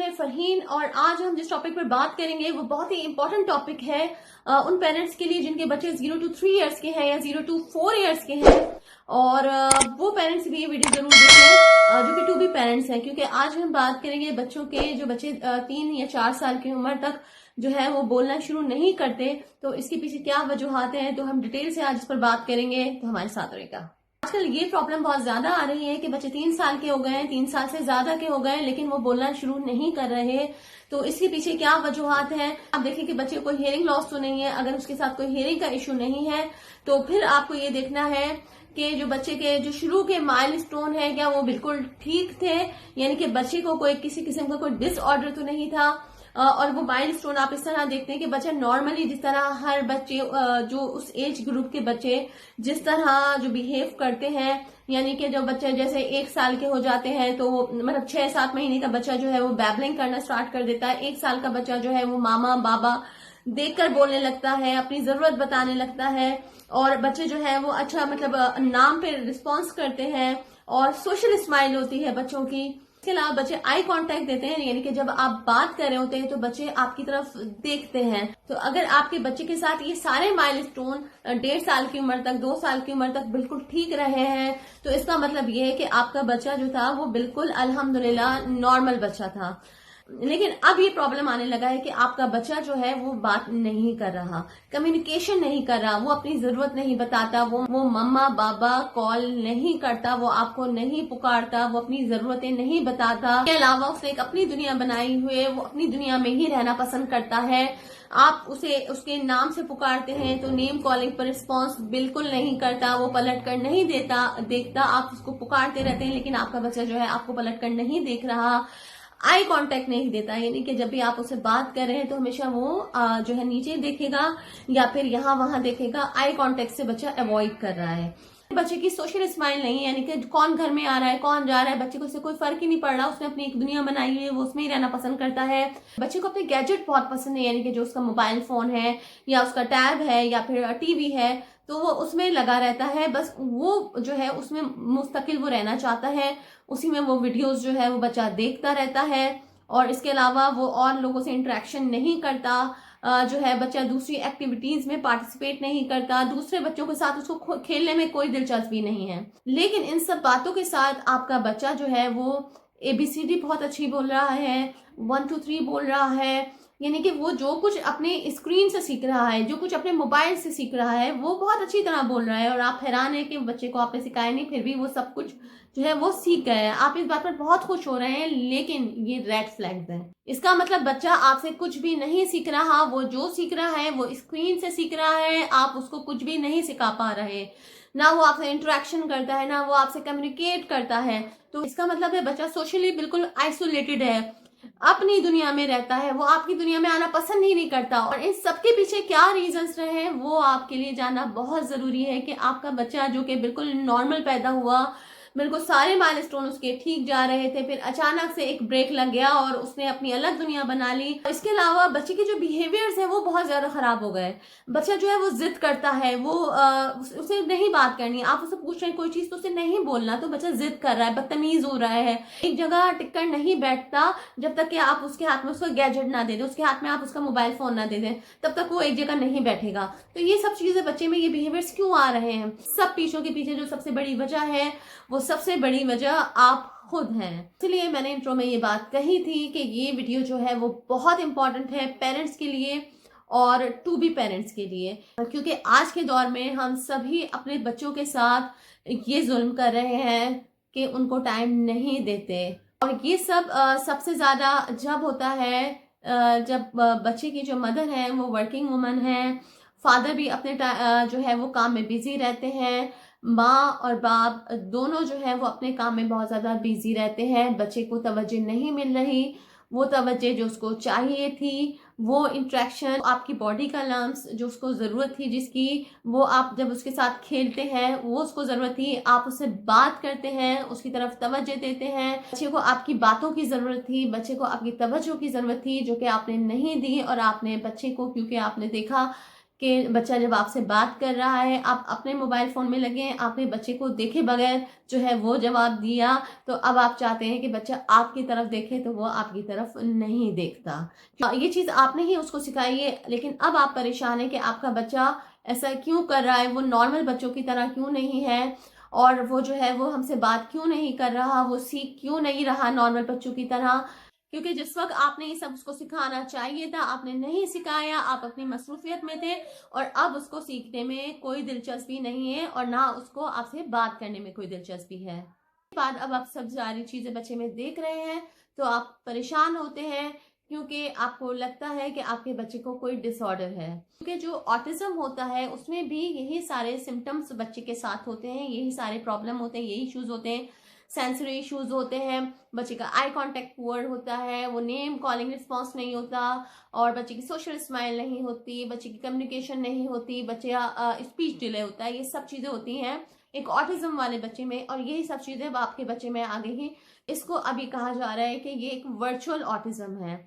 है फरहीन और आज हम जिस टॉपिक पर बात करेंगे वो बहुत ही इंपॉर्टेंट टॉपिक है उन पेरेंट्स के लिए जिनके बच्चे 0 to 3 इयर्स के हैं या 0 to 4 इयर्स के हैं। और वो पेरेंट्स भी ये वीडियो जरूर देखें जो कि टू बी पेरेंट्स हैं, क्योंकि आज हम बात करेंगे बच्चों के जो बच्चे 3 या 4 साल की उम्र तक जो है वो बोलना शुरू नहीं करते, तो इसके पीछे क्या वजूहात हैं, तो हम डिटेल से आज इस पर बात करेंगे। तो हमारे साथ रहेगा। आजकल ये प्रॉब्लम बहुत ज्यादा आ रही है कि बच्चे 3 साल के हो गए हैं, 3 साल से ज्यादा के हो गए हैं, लेकिन वो बोलना शुरू नहीं कर रहे। तो इसके पीछे क्या वजूहात हैं? आप देखें कि बच्चे को हियरिंग लॉस तो नहीं है। अगर उसके साथ कोई हियरिंग का इश्यू नहीं है तो फिर आपको ये देखना है कि जो बच्चे के जो शुरू के माइलस्टोन है क्या वो बिल्कुल ठीक थे, यानी कि बच्चे को कोई किसी किस्म का कोई डिसऑर्डर तो नहीं था। और वो माइलस्टोन आप इस तरह देखते हैं कि बच्चा नॉर्मली जिस तरह हर बच्चे जो उस एज ग्रुप के बच्चे जिस तरह जो बिहेव करते हैं, यानी कि जब बच्चे जैसे 1 साल के हो जाते हैं तो वो मतलब 6-7 महीने का बच्चा जो है वो बैबलिंग करना स्टार्ट कर देता है। 1 साल का बच्चा जो है वो मामा बाबा देखकर बोलने लगता है, अपनी जरूरत बताने लगता है और बच्चे जो है वो अच्छा मतलब नाम पे रिस्पॉन्स करते हैं और सोशल स्माइल होती है बच्चों की। इसके अलावा बच्चे आई कांटेक्ट देते हैं, यानी कि जब आप बात कर रहे होते हैं तो बच्चे आपकी तरफ देखते हैं। तो अगर आपके बच्चे के साथ ये सारे माइलस्टोन 1.5 साल की उम्र तक 2 साल की उम्र तक बिल्कुल ठीक रहे हैं तो इसका मतलब ये है कि आपका बच्चा जो था वो बिल्कुल अल्हम्दुलिल्लाह नॉर्मल बच्चा था। लेकिन अब ये प्रॉब्लम आने लगा है कि आपका बच्चा जो है वो बात नहीं कर रहा, कम्युनिकेशन नहीं कर रहा, वो अपनी जरूरत नहीं बताता, वो मम्मा बाबा कॉल नहीं करता, वो आपको नहीं पुकारता, वो अपनी जरूरतें नहीं बताता। इसके अलावा उसने एक अपनी दुनिया बनाई हुई है, वो अपनी दुनिया में ही रहना पसंद करता है। आप उसे उसके नाम से पुकारते हैं तो नेम कॉलिंग पर रिस्पॉन्स बिल्कुल नहीं करता, वो पलट कर नहीं देखता। आप उसको पुकारते रहते हैं लेकिन आपका बच्चा जो है आपको पलट कर नहीं देख रहा, आई कांटेक्ट नहीं देता, यानी कि जब भी आप उससे बात कर रहे हैं तो हमेशा वो जो है नीचे देखेगा या फिर यहाँ वहां देखेगा। आई कांटेक्ट से बच्चा अवॉइड कर रहा है। बच्चे की सोशल स्माइल नहीं है, यानी कि कौन घर में आ रहा है कौन जा रहा है बच्चे को इससे कोई फर्क ही नहीं पड़ रहा। उसने अपनी एक दुनिया बनाई हुई है, वो उसमें ही रहना पसंद करता है। बच्चे को अपने गैजेट बहुत पसंद है, यानी कि जो उसका मोबाइल फोन है या उसका टैब है या फिर टीवी है तो वो उसमें लगा रहता है। बस वो जो है उसमें मुस्तकिल वो रहना चाहता है, उसी में वो वीडियोस जो है वो बच्चा देखता रहता है और इसके अलावा वो और लोगों से इंटरेक्शन नहीं करता। जो है बच्चा दूसरी एक्टिविटीज में पार्टिसिपेट नहीं करता, दूसरे बच्चों के साथ उसको खेलने में कोई दिलचस्पी नहीं है। लेकिन इन सब बातों के साथ आपका बच्चा जो है वो ABCD बहुत अच्छी बोल रहा है, 1 2 3 बोल रहा है, यानी कि वो जो कुछ अपने स्क्रीन से सीख रहा है, जो कुछ अपने मोबाइल से सीख रहा है वो बहुत अच्छी तरह बोल रहा है। और आप हैरान है कि बच्चे को आपने सिखाया नहीं फिर भी वो सब कुछ जो है वो सीख गए हैं। आप इस बात पर बहुत खुश हो रहे हैं, लेकिन ये रेड फ्लैग्स हैं। इसका मतलब बच्चा आपसे कुछ भी नहीं सीख रहा, वो जो सीख रहा है वो स्क्रीन से सीख रहा है। आप उसको कुछ भी नहीं सिखा पा रहे, ना वो आपसे इंटरेक्शन करता है ना वो आपसे कम्युनिकेट करता है। तो इसका मतलब है बच्चा सोशली बिल्कुल आइसोलेटेड है, अपनी दुनिया में रहता है, वो आपकी दुनिया में आना पसंद ही नहीं करता। और इन सबके पीछे क्या रीजंस रहे वो आपके लिए जानना बहुत जरूरी है कि आपका बच्चा जो कि बिल्कुल नॉर्मल पैदा हुआ, बिल्कुल सारे माइलस्टोन उसके ठीक जा रहे थे, फिर अचानक से एक ब्रेक लग गया और उसने अपनी अलग दुनिया बना ली। इसके अलावा बच्चे के जो बिहेवियर्स है वो बहुत ज्यादा खराब हो गए। बच्चा जो है वो जिद करता है, वो उसे नहीं बात करनी, आप उसे पूछ रहे हैं कोई चीज तो उसे नहीं बोलना, तो बच्चा जिद कर रहा है, बदतमीज हो रहा है, एक जगह टिककर नहीं बैठता जब तक कि आप उसके हाथ में उसका गैजेट ना दे दें, उसके हाथ में आप उसका मोबाइल फोन ना दे दें, तब तक वो एक जगह नहीं बैठेगा। तो ये सब चीजें बच्चे में ये बिहेवियर्स क्यों आ रहे हैं? सब पीछों के पीछे जो सबसे बड़ी वजह है वो सबसे बड़ी वजह आप खुद हैं। इसलिए मैंने इंट्रो में ये बात कही थी कि ये वीडियो जो है वो बहुत इंपॉर्टेंट है पेरेंट्स के लिए और टू बी पेरेंट्स के लिए, क्योंकि आज के दौर में हम सभी अपने बच्चों के साथ ये जुल्म कर रहे हैं कि उनको टाइम नहीं देते। और ये सब सबसे ज्यादा जब होता है जब बच्चे की जो मदर है वो वर्किंग वुमन है, फादर भी अपने जो है वो काम में बिजी रहते हैं, माँ और बाप दोनों जो है वो अपने काम में बहुत ज्यादा बिजी रहते हैं, बच्चे को तवज्जो नहीं मिल रही, वो तवज्जो जो उसको चाहिए थी, वो इंट्रैक्शन, आपकी बॉडी का लम्स जो उसको जरूरत थी जिसकी, वो आप जब उसके साथ खेलते हैं वो उसको जरूरत थी, आप उससे बात करते हैं, उसकी तरफ तवज्जो देते हैं। बच्चे को आपकी बातों की जरूरत थी, बच्चे को आपकी तवज्जो की जरूरत थी जो कि आपने नहीं दी। और आपने बच्चे को क्योंकि आपने देखा कि बच्चा जब आपसे बात कर रहा है, आप अपने मोबाइल फ़ोन में लगे हैं, आपने बच्चे को देखे बगैर जो है वो जवाब दिया, तो अब आप चाहते हैं कि बच्चा आपकी तरफ देखे, तो वो आपकी तरफ नहीं देखता। ये चीज़ आपने ही उसको सिखाई है, लेकिन अब आप परेशान हैं कि आपका बच्चा ऐसा क्यों कर रहा है, वो नॉर्मल बच्चों की तरह क्यों नहीं है, और वो जो है वो हमसे बात क्यों नहीं कर रहा, वो सीख क्यों नहीं रहा नॉर्मल बच्चों की तरह। क्योंकि जिस वक्त आपने ये सब उसको सिखाना चाहिए था, आपने नहीं सिखाया, आप अपनी मसरूफियत में थे, और अब उसको सीखने में कोई दिलचस्पी नहीं है और ना उसको आपसे बात करने में कोई दिलचस्पी है। बाद अब आप सब सारी चीजें बच्चे में देख रहे हैं, तो आप परेशान होते हैं, क्योंकि आपको लगता है कि आपके बच्चे को कोई डिसऑर्डर है। क्योंकि जो ऑटिज्म होता है उसमें भी यही सारे सिम्टम्स बच्चे के साथ होते हैं, यही सारे प्रॉब्लम होते हैं, यही इश्यूज होते हैं। सेंसरी इश्यूज होते हैं, बच्चे का आई कांटेक्ट पुअर होता है, वो नेम कॉलिंग रिस्पॉन्स नहीं होता, और बच्चे की सोशल स्माइल नहीं होती, बच्चे की कम्युनिकेशन नहीं होती, बच्चे का स्पीच डिले होता है। ये सब चीजें होती हैं एक ऑटिज्म वाले बच्चे में, और यही सब चीजें आपके बच्चे में आ गई हैं। इसको अभी कहा जा रहा है कि ये एक वर्चुअल ऑटिज्म है।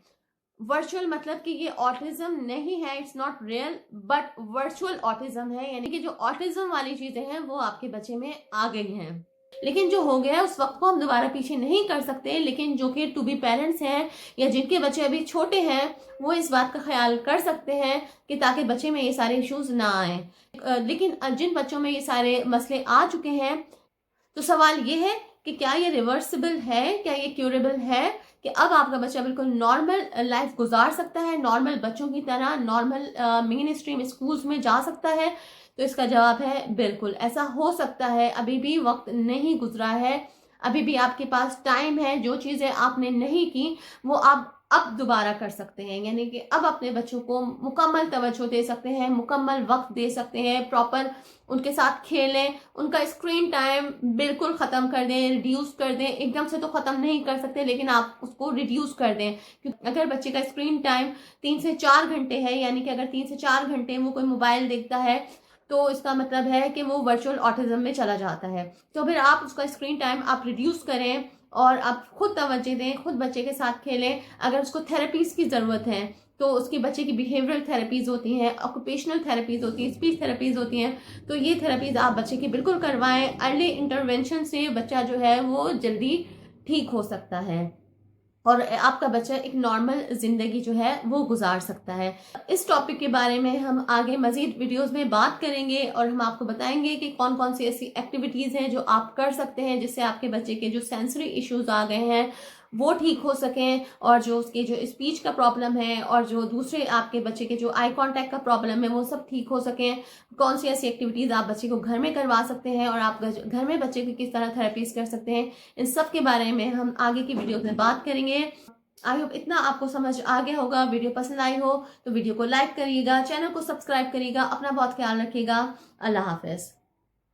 वर्चुअल मतलब कि ये ऑटिज्म नहीं है, it's not real, but virtual autism है, यानी कि जो ऑटिज्म वाली चीजें हैं वो आपके बच्चे में आ गई हैं। लेकिन जो हो गया है उस वक्त को हम दोबारा पीछे नहीं कर सकते, लेकिन जो कि टू बी पेरेंट्स हैं या जिनके बच्चे अभी छोटे हैं, वो इस बात का ख्याल कर सकते हैं कि ताकि बच्चे में ये सारे इश्यूज ना आए। लेकिन जिन बच्चों में ये सारे मसले आ चुके हैं, तो सवाल ये है कि क्या ये रिवर्सिबल है, क्या ये क्यूरेबल है, कि अब आपका बच्चा बिल्कुल नॉर्मल लाइफ गुजार सकता है, नॉर्मल बच्चों की तरह नॉर्मल मेन स्ट्रीम स्कूल्स में जा सकता है। तो इसका जवाब है बिल्कुल, ऐसा हो सकता है। अभी भी वक्त नहीं गुजरा है, अभी भी आपके पास टाइम है। जो चीजें आपने नहीं की वो आप अब दोबारा कर सकते हैं, यानी कि अब अपने बच्चों को मुकम्मल तवज्जो दे सकते हैं, मुकम्मल वक्त दे सकते हैं, प्रॉपर उनके साथ खेलें, उनका स्क्रीन टाइम बिल्कुल ख़त्म कर दें, रिड्यूस कर दें। एकदम से तो ख़त्म नहीं कर सकते, लेकिन आप उसको रिड्यूस कर दें, क्योंकि अगर बच्चे का स्क्रीन टाइम 3 से 4 घंटे है, यानी कि अगर 3 से 4 घंटे वो कोई मोबाइल देखता है, तो इसका मतलब है कि वो वर्चुअल ऑटिज्म में चला जाता है। तो फिर आप उसका स्क्रीन टाइम आप रिड्यूस करें और आप खुद तवज्जो दें, खुद बच्चे के साथ खेलें। अगर उसको थेरेपीज़ की ज़रूरत है तो उसके बच्चे की बिहेवियरल थेरेपीज़ होती हैं, ऑक्यूपेशनल थेरेपीज़ होती हैं, स्पीच थेरेपीज़ होती हैं, तो ये थेरेपीज़ आप बच्चे की बिल्कुल करवाएं। अर्ली इंटरवेंशन से बच्चा जो है वो जल्दी ठीक हो सकता है और आपका बच्चा एक नॉर्मल ज़िंदगी जो है वो गुजार सकता है। इस टॉपिक के बारे में हम आगे मज़ीद वीडियोस में बात करेंगे और हम आपको बताएंगे कि कौन कौन सी ऐसी एक्टिविटीज़ हैं जो आप कर सकते हैं जिससे आपके बच्चे के जो सेंसरी इश्यूज आ गए हैं वो ठीक हो सकें, और जो उसके जो स्पीच का प्रॉब्लम है और जो दूसरे आपके बच्चे के जो आई कांटेक्ट का प्रॉब्लम है वो सब ठीक हो सकें। कौन सी ऐसी एक्टिविटीज़ आप बच्चे को घर में करवा सकते हैं और आप घर में बच्चे की किस तरह थेरेपीज कर सकते हैं, इन सब के बारे में हम आगे की वीडियो में बात करेंगे। आई होप इतना आपको समझ आ गया होगा। वीडियो पसंद आई हो तो वीडियो को लाइक करिएगा, चैनल को सब्सक्राइब करिएगा, अपना बहुत ख्याल रखिएगा। अल्लाह हाफिज।